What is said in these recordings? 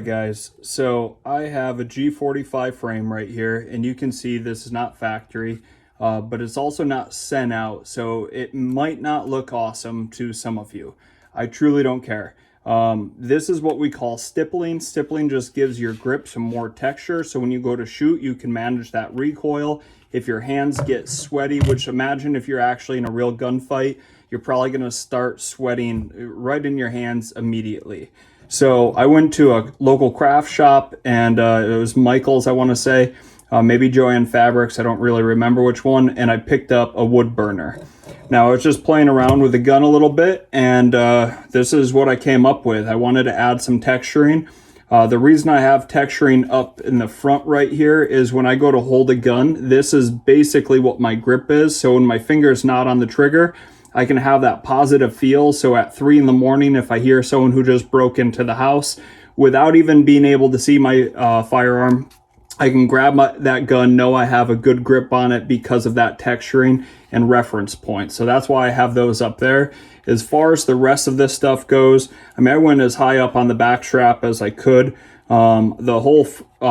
guys, so I have a G45 frame right here, and you can see this is not factory, but it's also not sent out, so it might not look awesome to some of you. I truly don't care. This is what we call stippling. Stippling just gives your grip some more texture, so when you go to shoot, you can manage that recoil. If your hands get sweaty, which imagine if you're actually in a real gunfight, you're probably going to start sweating right in your hands immediately. So I went to a local craft shop, and it was Michael's, I want to say, maybe Joanne Fabrics, I don't really remember which one, and I picked up a wood burner. Now I was just playing around with the gun a little bit, and this is what I came up with. I wanted to add some texturing. The reason I have texturing up in the front right here is when I go to hold a gun, this is basically what my grip is. So when my finger is not on the trigger, I can have that positive feel. So at 3 in the morning, if I hear someone who just broke into the house, without even being able to see my firearm, I can grab that gun, know I have a good grip on it because of that texturing and reference point. So that's why I have those up there. As far as the rest of this stuff goes, I mean, I went as high up on the back strap as I could. The whole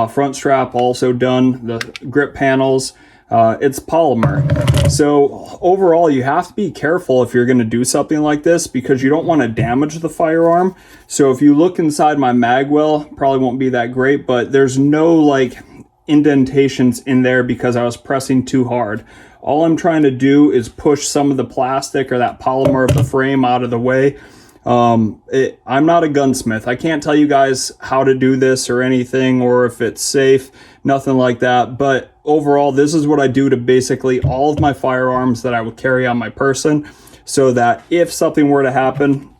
front strap also done, the grip panels. It's polymer. So overall, you have to be careful if you're going to do something like this because you don't want to damage the firearm. So if you look inside my mag well, probably won't be that great, but there's no like indentations in there because I was pressing too hard. All I'm trying to do is push some of the plastic or that polymer of the frame out of the way. I'm not a gunsmith. I can't tell you guys how to do this or anything, or if it's safe, nothing like that. But overall, this is what I do to basically all of my firearms that I would carry on my person, so that if something were to happen,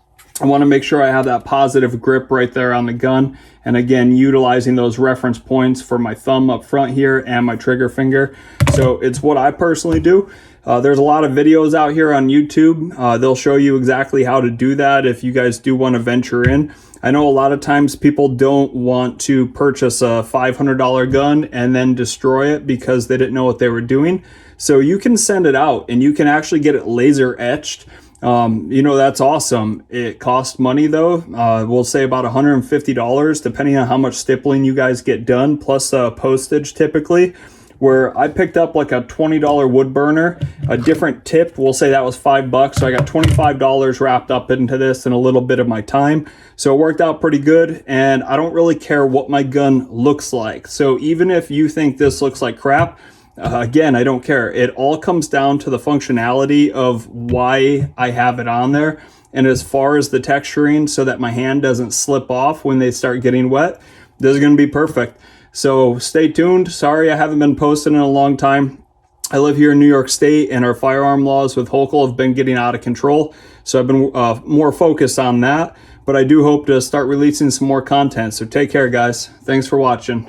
I want to make sure I have that positive grip right there on the gun. And again, utilizing those reference points for my thumb up front here and my trigger finger. So it's what I personally do. There's a lot of videos out here on YouTube. They'll show you exactly how to do that if you guys do want to venture in. I know a lot of times people don't want to purchase a $500 gun and then destroy it because they didn't know what they were doing. So you can send it out and you can actually get it laser etched. You know, that's awesome. It costs money though. We'll say about $150 depending on how much stippling you guys get done, plus postage typically. Where I picked up like a $20 wood burner, a different tip, we'll say that was $5, so I got $25 wrapped up into this and a little bit of my time. So it worked out pretty good, and I don't really care what my gun looks like. So even if you think this looks like crap, again, I don't care. It all comes down to the functionality of why I have it on there. And as far as the texturing so that my hand doesn't slip off when they start getting wet, this is going to be perfect. So stay tuned. Sorry I haven't been posting in a long time. I live here in New York State, and our firearm laws with Hochul have been getting out of control. So I've been more focused on that. But I do hope to start releasing some more content. So take care, guys. Thanks for watching.